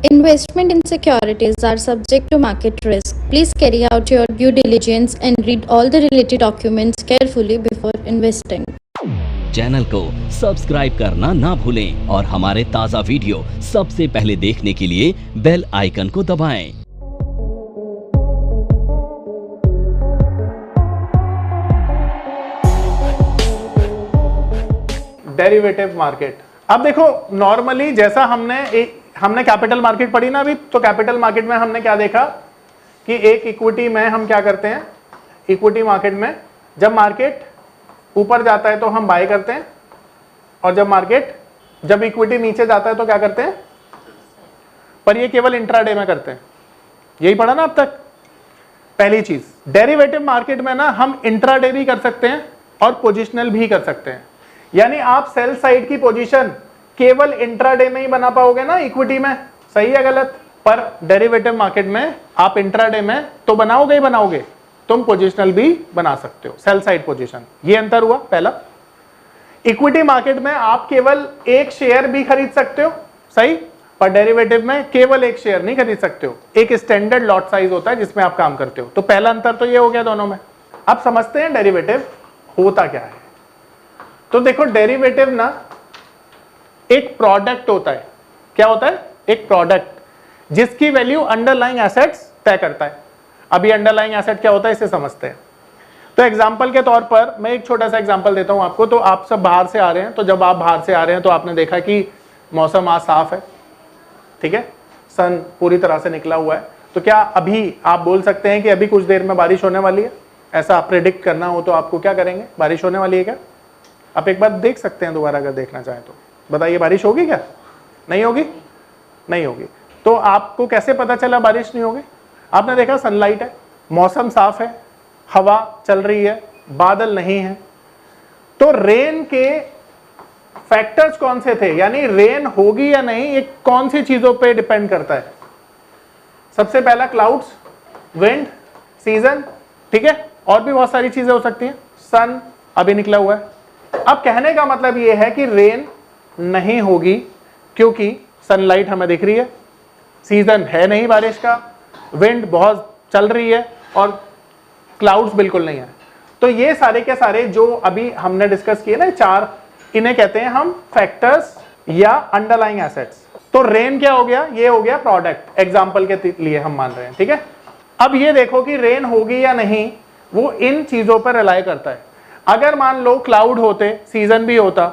Investment in securities are subject to market risk. Please carry out your due diligence and read all the related documents carefully before investing. Channel को subscribe करना ना भूलें और हमारे ताज़ा video सबसे पहले देखने के लिए बेल आइकन को दबाएं। Derivative market. अब देखो नॉर्मली जैसा हमने कैपिटल मार्केट पढ़ी ना अभी, तो कैपिटल मार्केट में हमने क्या देखा कि एक इक्विटी में हम क्या करते हैं, इक्विटी मार्केट में जब मार्केट ऊपर जाता है तो हम बाय करते हैं, और जब इक्विटी नीचे जाता है तो क्या करते हैं, पर ये केवल इंट्राडे में करते हैं। यही पढ़ा ना अब तक। पहली चीज, डेरिवेटिव मार्केट में ना हम इंट्राडे भी कर सकते हैं और पोजिशनल भी कर सकते हैं। यानी आप सेल साइड की पोजीशन केवल इंट्राडे में ही बना पाओगे ना इक्विटी में, सही है गलत? पर डेरिवेटिव मार्केट में आप इंट्राडे में तो बनाओगे ही बनाओगे, तुम पोजीशनल भी बना सकते हो, सेल साइड पोजीशन। ये अंतर हुआ पहला। इक्विटी मार्केट में आप केवल एक शेयर भी खरीद सकते हो, सही, पर डेरिवेटिव में केवल एक शेयर नहीं खरीद सकते हो, एक स्टैंडर्ड लॉट साइज होता है जिसमें आप काम करते हो। तो पहला अंतर तो ये हो गया दोनों में। अब समझते हैं डेरिवेटिव होता क्या है। तो देखो डेरिवेटिव ना एक प्रोडक्ट होता है। क्या होता है? एक प्रोडक्ट जिसकी वैल्यू अंडरलाइंग एसेट्स तय करता है। अभी अंडरलाइंग एसेट क्या होता है इसे समझते हैं। तो एग्जांपल के तौर पर मैं एक छोटा सा एग्जांपल देता हूं आपको। तो आप सब बाहर से आ रहे हैं, तो जब आप बाहर से आ रहे हैं तो आपने देखा कि मौसम आज साफ है, ठीक है, सन पूरी तरह से निकला हुआ है। तो क्या अभी आप बोल सकते हैं कि अभी कुछ देर में बारिश होने वाली है? ऐसा प्रेडिक्ट करना हो तो आपको क्या करेंगे, बारिश होने वाली है क्या? आप एक बार देख सकते हैं दोबारा अगर देखना चाहें तो। बताइए बारिश होगी क्या? नहीं होगी? नहीं होगी। तो आपको कैसे पता चला बारिश नहीं होगी? आपने देखा सनलाइट है, मौसम साफ है, हवा चल रही है, बादल नहीं है। तो रेन के फैक्टर्स कौन से थे, यानी रेन होगी या नहीं ये कौन सी चीजों पे डिपेंड करता है? सबसे पहला क्लाउड्स, विंड, सीजन, ठीक है, और भी बहुत सारी चीजें हो सकती हैं। सन अभी निकला हुआ है। अब कहने का मतलब यह है कि रेन नहीं होगी क्योंकि सनलाइट हमें दिख रही है, सीजन है नहीं बारिश का, विंड बहुत चल रही है, और क्लाउड्स बिल्कुल नहीं है। तो ये सारे के सारे जो अभी हमने डिस्कस किए ना चार, इन्हें कहते हैं हम फैक्टर्स या अंडरलाइंग एसेट्स। तो रेन क्या हो गया? ये हो गया प्रोडक्ट, एग्जांपल के लिए हम मान रहे हैं, ठीक है। अब ये देखो कि रेन होगी या नहीं, वो इन चीजों पर रिलाई करता है। अगर मान लो क्लाउड होते, सीजन भी होता,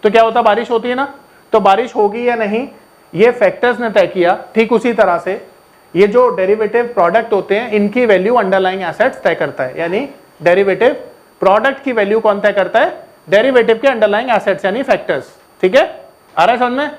तो क्या होता? बारिश होती है ना। तो बारिश होगी या नहीं ये फैक्टर्स ने तय किया। ठीक उसी तरह से ये जो डेरिवेटिव प्रोडक्ट होते हैं इनकी वैल्यू अंडरलाइंग एसेट्स तय करता है। यानी डेरिवेटिव प्रोडक्ट की वैल्यू कौन तय करता है? डेरिवेटिव के अंडरलाइंग एसेट्स यानी फैक्टर्स, ठीक है, आ रहा है समझ में?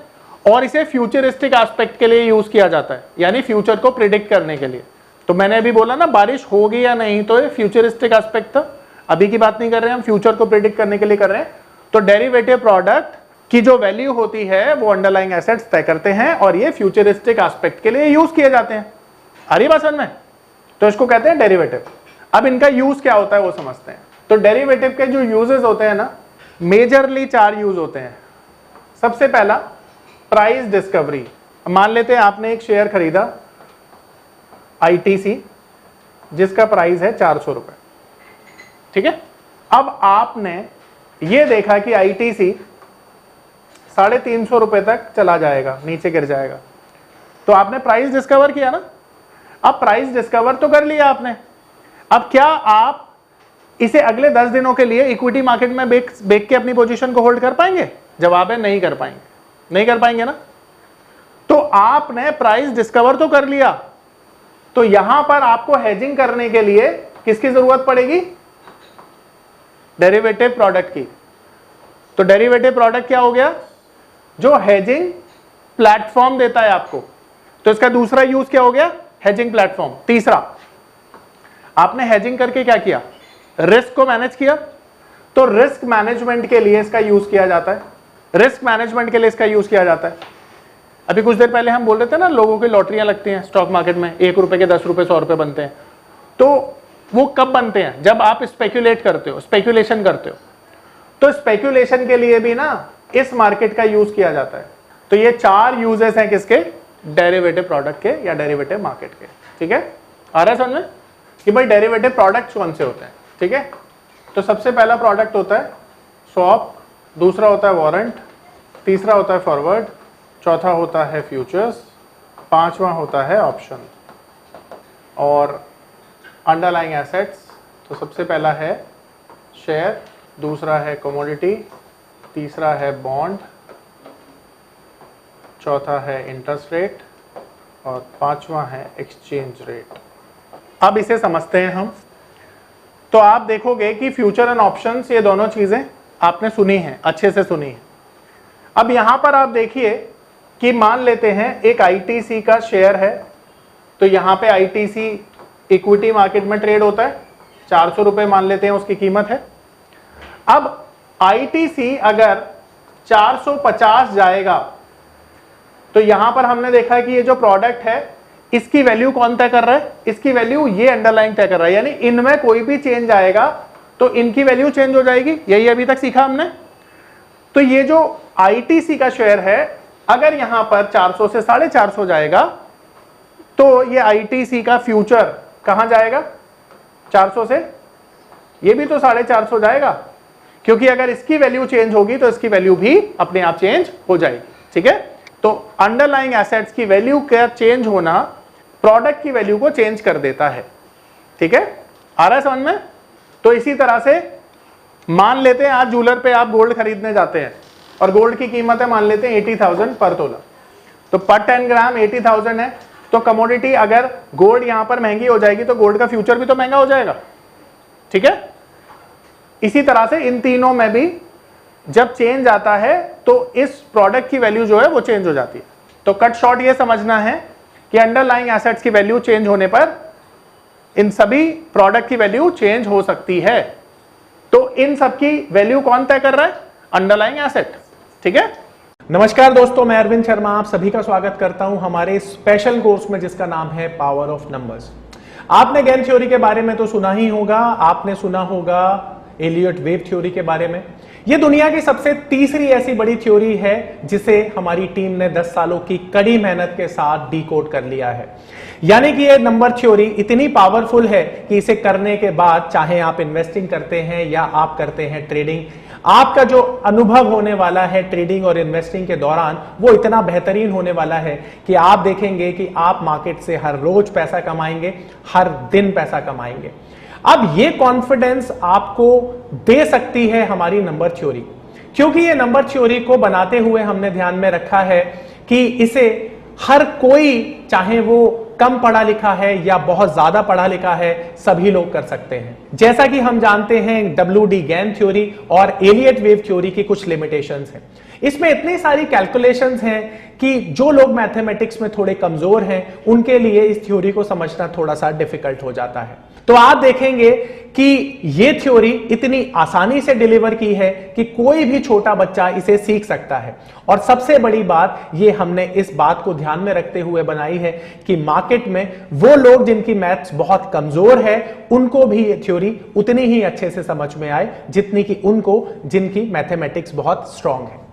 और इसे फ्यूचरिस्टिक एस्पेक्ट के लिए यूज किया जाता है, यानी फ्यूचर को प्रिडिक्ट करने के लिए। तो मैंने अभी बोला ना बारिश होगी या नहीं, तो ये फ्यूचरिस्टिक एस्पेक्ट था, अभी की बात नहीं कर रहे हैं हम, फ्यूचर को प्रिडिक्ट करने के लिए कर रहे हैं। तो डेरिवेटिव प्रोडक्ट की जो वैल्यू होती है वो अंडरलाइंग एसेट्स तय करते हैं और ये फ्यूचरिस्टिक एस्पेक्ट के लिए यूज किए जाते हैं। आ रही बात समझ में? तो इसको कहते हैं डेरिवेटिव। अब इनका यूज क्या होता है वो समझते हैं। तो डेरिवेटिव के जो यूजेस होते हैं ना, मेजरली 4 यूज होते हैं। सबसे पहला प्राइस डिस्कवरी। मान लेते हैं आपने एक शेयर खरीदा ITC जिसका प्राइस है 400 रुपए, ठीक है। अब आपने ये देखा कि ITC 350 रुपए तक चला जाएगा, नीचे गिर जाएगा। तो आपने प्राइस डिस्कवर किया ना। अब प्राइस डिस्कवर तो कर लिया आपने। अब क्या आप इसे अगले 10 दिनों के लिए इक्विटी मार्केट में बेच के अपनी पोजीशन को होल्ड कर पाएंगे? जवाब है नहीं कर पाएंगे। नहीं कर पाएंगे ना। तो आपने प्राइस डिस्कवर तो कर लिया, तो यहां पर आपको हेजिंग करने के लिए किसकी जरूरत पड़ेगी? डेरिवेटिव प्रोडक्ट की। तो डेरिवेटिव प्रोडक्ट क्या हो गया? जो हेजिंग प्लेटफॉर्म देता है आपको। तो इसका दूसरा यूज क्या हो गया? Hedging platform. तीसरा, आपने हेजिंग करके क्या किया? रिस्क को मैनेज किया। तो रिस्क मैनेजमेंट के लिए इसका यूज किया जाता है। रिस्क मैनेजमेंट के लिए इसका यूज किया जाता है। अभी कुछ देर पहले हम बोल रहे थे ना, लोगों की लॉटरियां लगती हैं स्टॉक मार्केट में, 1 रुपए के 10 रुपए 100 रुपए बनते हैं। तो वो कब बनते हैं? जब आप स्पेक्यूलेट करते हो, स्पेक्यूलेशन करते हो। तो स्पेक्यूलेशन के लिए भी ना इस मार्केट का यूज किया जाता है। तो ये 4 यूजेस हैं किसके? डेरिवेटिव प्रोडक्ट के या डेरिवेटिव मार्केट के। ठीक है, आ रहा है समझ में कि भाई डेरिवेटिव प्रोडक्ट्स कौन से होते हैं। ठीक है, तो सबसे पहला प्रोडक्ट होता है स्वैप, दूसरा होता है वारंट, तीसरा होता है फॉरवर्ड, चौथा होता है फ्यूचर्स, पांचवा होता है ऑप्शन। और अंडरलाइंग एसेट्स, तो सबसे पहला है शेयर, दूसरा है कमोडिटी, तीसरा है बॉन्ड, चौथा है इंटरेस्ट रेट और पांचवा है एक्सचेंज रेट। अब इसे समझते हैं हम। तो आप देखोगे कि फ्यूचर एंड ऑप्शंस, ये दोनों चीजें आपने सुनी हैं, अच्छे से सुनी है। अब यहां पर आप देखिए कि मान लेते हैं एक आईटीसी का शेयर है, तो यहां पे आईटीसी इक्विटी मार्केट में ट्रेड होता है, 400 रुपए मान लेते हैं उसकी कीमत है। अब आईटीसी अगर 450 जाएगा तो यहां पर हमने देखा कि ये जो प्रोडक्ट है इसकी वैल्यू कौन तय कर रहा है, इसकी वैल्यू ये अंडरलाइंग तय कर रहा है, यानी इनमें कोई भी चेंज आएगा तो इनकी वैल्यू चेंज हो जाएगी। यही अभी तक सीखा हमने। तो ये जो आईटीसी का शेयर है अगर यहां पर 400 से 450 जाएगा तो ये आईटीसी का फ्यूचर कहां जाएगा, 400 से ये भी तो 450 जाएगा, क्योंकि अगर इसकी वैल्यू चेंज होगी तो इसकी वैल्यू भी अपने आप चेंज हो जाएगी। ठीक है, तो अंडरलाइंग एसेट्स की वैल्यू का चेंज होना प्रोडक्ट की वैल्यू को चेंज कर देता है। ठीक है, आ रहा है समझ में। तो इसी तरह से मान लेते हैं आज ज्वेलर पे आप गोल्ड खरीदने जाते हैं और गोल्ड की कीमत है मान लेते हैं 80,000 पर तोला, तो पर 10 ग्राम 80,000 है। तो कमोडिटी अगर गोल्ड यहां पर महंगी हो जाएगी तो गोल्ड का फ्यूचर भी तो महंगा हो जाएगा। ठीक है, इसी तरह से इन तीनों में भी जब चेंज आता है तो इस प्रोडक्ट की वैल्यू जो है वो चेंज हो जाती है। तो कट शॉर्ट ये समझना है कि अंडरलाइंग एसेट्स की वैल्यू चेंज होने पर इन सभी प्रोडक्ट की वैल्यू चेंज हो सकती है। तो इन सब की वैल्यू कौन तय कर रहा है, अंडरलाइंग एसेट। ठीक है, नमस्कार दोस्तों, मैं अरविंद शर्मा आप सभी का स्वागत करता हूं हमारे स्पेशल कोर्स में जिसका नाम है पावर ऑफ नंबर्स। आपने गेम थ्योरी के बारे में तो सुना ही होगा, आपने सुना होगा एलियट वेव थ्योरी के बारे में। यह दुनिया की सबसे तीसरी ऐसी बड़ी थ्योरी है जिसे हमारी टीम ने 10 सालों की कड़ी मेहनत के साथ डिकोड कर लिया है। यानी कि यह नंबर थ्योरी इतनी पावरफुल है कि इसे करने के बाद चाहे आप इन्वेस्टिंग करते हैं या आप करते हैं ट्रेडिंग, आपका जो अनुभव होने वाला है ट्रेडिंग और इन्वेस्टिंग के दौरान वो इतना बेहतरीन होने वाला है कि आप देखेंगे कि आप मार्केट से हर रोज पैसा कमाएंगे, हर दिन पैसा कमाएंगे। अब ये कॉन्फिडेंस आपको दे सकती है हमारी नंबर थ्योरी, क्योंकि ये नंबर थ्योरी को बनाते हुए हमने ध्यान में रखा है कि इसे हर कोई, चाहे वो कम पढ़ा लिखा है या बहुत ज्यादा पढ़ा लिखा है, सभी लोग कर सकते हैं। जैसा कि हम जानते हैं WD गैन थ्योरी और एलियट वेव थ्योरी की कुछ लिमिटेशंस हैं। इसमें इतनी सारी कैलकुलेशंस हैं कि जो लोग मैथमेटिक्स में थोड़े कमजोर हैं उनके लिए इस थ्योरी को समझना थोड़ा सा डिफिकल्ट हो जाता है। तो आप देखेंगे कि ये थ्योरी इतनी आसानी से डिलीवर की है कि कोई भी छोटा बच्चा इसे सीख सकता है। और सबसे बड़ी बात ये हमने इस बात को ध्यान में रखते हुए बनाई है कि मार्केट में वो लोग जिनकी मैथ्स बहुत कमजोर है उनको भी ये थ्योरी उतनी ही अच्छे से समझ में आए जितनी कि उनको जिनकी मैथमेटिक्स बहुत स्ट्रांग है।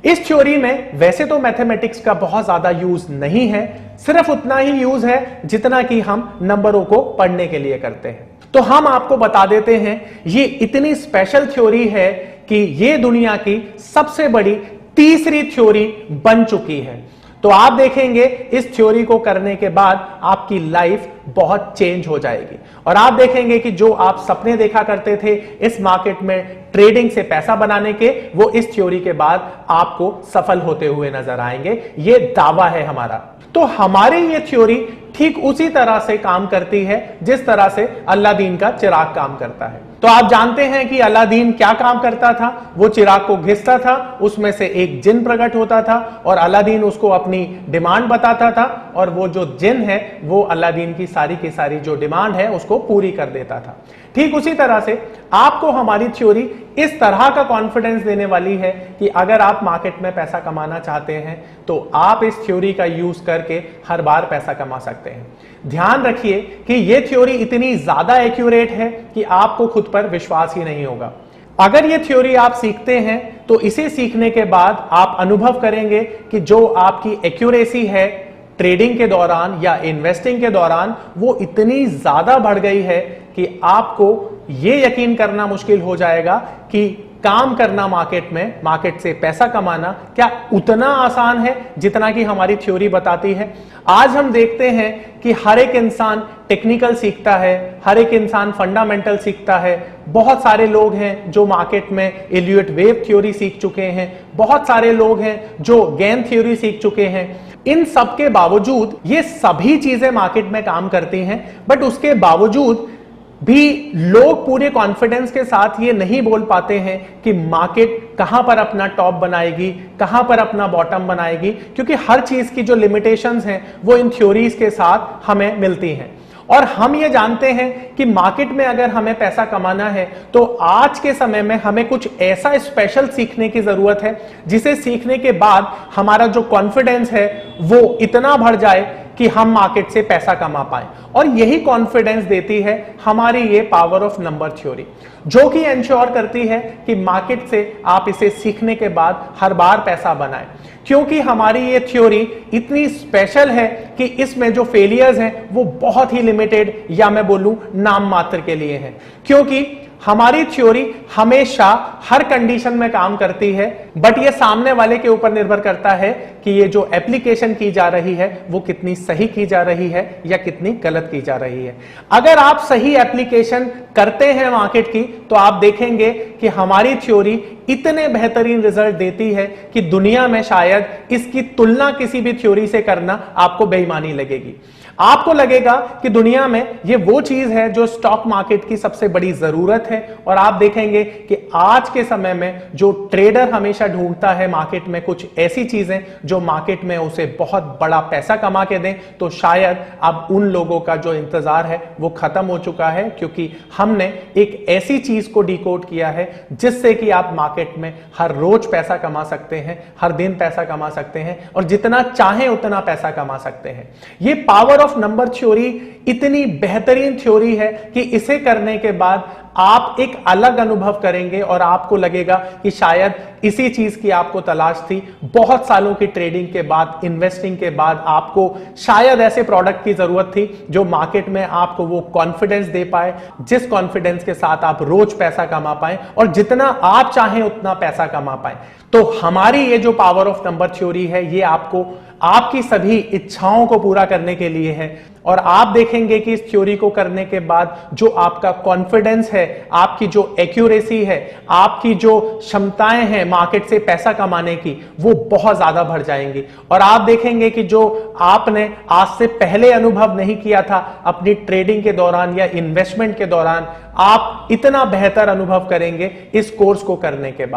इस थ्योरी में वैसे तो मैथमेटिक्स का बहुत ज्यादा यूज नहीं है, सिर्फ उतना ही यूज है जितना कि हम नंबरों को पढ़ने के लिए करते हैं। तो हम आपको बता देते हैं ये इतनी स्पेशल थ्योरी है कि ये दुनिया की सबसे बड़ी तीसरी थ्योरी बन चुकी है। तो आप देखेंगे इस थ्योरी को करने के बाद आपकी लाइफ बहुत चेंज हो जाएगी और आप देखेंगे कि जो आप सपने देखा करते थे इस मार्केट में ट्रेडिंग से पैसा बनाने के, वो इस थ्योरी के बाद आपको सफल होते हुए नजर आएंगे। ये दावा है हमारा। तो हमारी ये थ्योरी ठीक उसी तरह से काम करती है जिस तरह से अलादीन का चिराग काम करता है। तो आप जानते हैं कि अलादीन क्या काम करता था, वो चिराग को घिसता था, उसमें से एक जिन प्रकट होता था और अलादीन उसको अपनी डिमांड बताता था और वो जो जिन है वो अलादीन की सारी जो डिमांड है उसको पूरी कर देता था। ठीक उसी तरह से आपको हमारी थ्योरी इस तरह का कॉन्फिडेंस देने वाली है कि अगर आप मार्केट में पैसा कमाना चाहते हैं तो आप इस थ्योरी का यूज करके हर बार पैसा कमा सकते हैं। ध्यान रखिए कि यह थ्योरी इतनी ज्यादा एक्यूरेट है कि आपको खुद पर विश्वास ही नहीं होगा। अगर यह थ्योरी आप सीखते हैं तो इसे सीखने के बाद आप अनुभव करेंगे कि जो आपकी एक्यूरेसी है ट्रेडिंग के दौरान या इन्वेस्टिंग के दौरान वो इतनी ज्यादा बढ़ गई है कि आपको ये यकीन करना मुश्किल हो जाएगा कि काम करना मार्केट में, मार्केट से पैसा कमाना क्या उतना आसान है जितना कि हमारी थ्योरी बताती है। आज हम देखते हैं कि हर एक इंसान टेक्निकल सीखता है, हर एक इंसान फंडामेंटल सीखता है। बहुत सारे लोग हैं जो मार्केट में एलियट वेव थ्योरी सीख चुके हैं, बहुत सारे लोग हैं जो गेन थ्योरी सीख चुके हैं। इन सब के बावजूद ये सभी चीजें मार्केट में काम करती हैं, बट उसके बावजूद भी लोग पूरे कॉन्फिडेंस के साथ ये नहीं बोल पाते हैं कि मार्केट कहां पर अपना टॉप बनाएगी, कहां पर अपना बॉटम बनाएगी, क्योंकि हर चीज की जो लिमिटेशंस हैं वो इन थ्योरीज के साथ हमें मिलती हैं। और हम ये जानते हैं कि मार्केट में अगर हमें पैसा कमाना है तो आज के समय में हमें कुछ ऐसा स्पेशल सीखने की जरूरत है जिसे सीखने के बाद हमारा जो कॉन्फिडेंस है वो इतना बढ़ जाए कि हम मार्केट से पैसा कमा पाए। और यही कॉन्फिडेंस देती है हमारी ये पावर ऑफ नंबर थ्योरी, जो कि इंश्योर करती है कि मार्केट से आप इसे सीखने के बाद हर बार पैसा बनाएं। क्योंकि हमारी ये थ्योरी इतनी स्पेशल है कि इसमें जो फेलियर्स हैं वो बहुत ही लिमिटेड या मैं बोलूं नाम मात्र के लिए हैं। क्योंकि हमारी थ्योरी हमेशा हर कंडीशन में काम करती है, बट ये सामने वाले के ऊपर निर्भर करता है कि ये जो एप्लीकेशन की जा रही है वो कितनी सही की जा रही है या कितनी गलत की जा रही है। अगर आप सही एप्लीकेशन करते हैं मार्केट की तो आप देखेंगे कि हमारी थ्योरी इतने बेहतरीन रिजल्ट देती है कि दुनिया में शायद इसकी तुलना किसी भी थ्योरी से करना आपको बेईमानी लगेगी। आपको लगेगा कि दुनिया में ये वो चीज है जो स्टॉक मार्केट की सबसे बड़ी जरूरत है। और आप देखेंगे कि आज के समय में जो ट्रेडर हमेशा ढूंढता है मार्केट में कुछ ऐसी चीजें जो मार्केट में उसे बहुत बड़ा पैसा कमा के दें, तो शायद अब उन लोगों का जो इंतजार है वो खत्म हो चुका है, क्योंकि हमने एक ऐसी चीज को डिकोड किया है जिससे कि आप मार्केट में हर रोज पैसा कमा सकते हैं, हर दिन पैसा कमा सकते हैं और जितना चाहें उतना पैसा कमा सकते हैं। ये पावर ऑफ नंबर थ्योरी इतनी बेहतरीन थ्योरी है कि इसे करने के बाद आप एक अलग अनुभव करेंगे और आपको लगेगा कि शायद इसी चीज की आपको तलाश थी। बहुत सालों की ट्रेडिंग के बाद, इन्वेस्टिंग के बाद आपको शायद ऐसे प्रोडक्ट की जरूरत थी जो मार्केट में आपको वो कॉन्फिडेंस दे पाए, जिस कॉन्फिडेंस के साथ आप रोज पैसा कमा पाए और जितना आप चाहें उतना पैसा कमा पाए। तो हमारी ये जो पावर ऑफ नंबर थ्योरी है ये आपको आपकी सभी इच्छाओं को पूरा करने के लिए है। और आप देखेंगे कि इस थ्योरी को करने के बाद जो आपका कॉन्फिडेंस है, आपकी जो एक्यूरेसी है, आपकी जो क्षमताएं हैं मार्केट से पैसा कमाने की, वो बहुत ज्यादा बढ़ जाएंगी। और आप देखेंगे कि जो आपने आज से पहले अनुभव नहीं किया था अपनी ट्रेडिंग के दौरान या इन्वेस्टमेंट के दौरान, आप इतना बेहतर अनुभव करेंगे इस कोर्स को करने के बाद।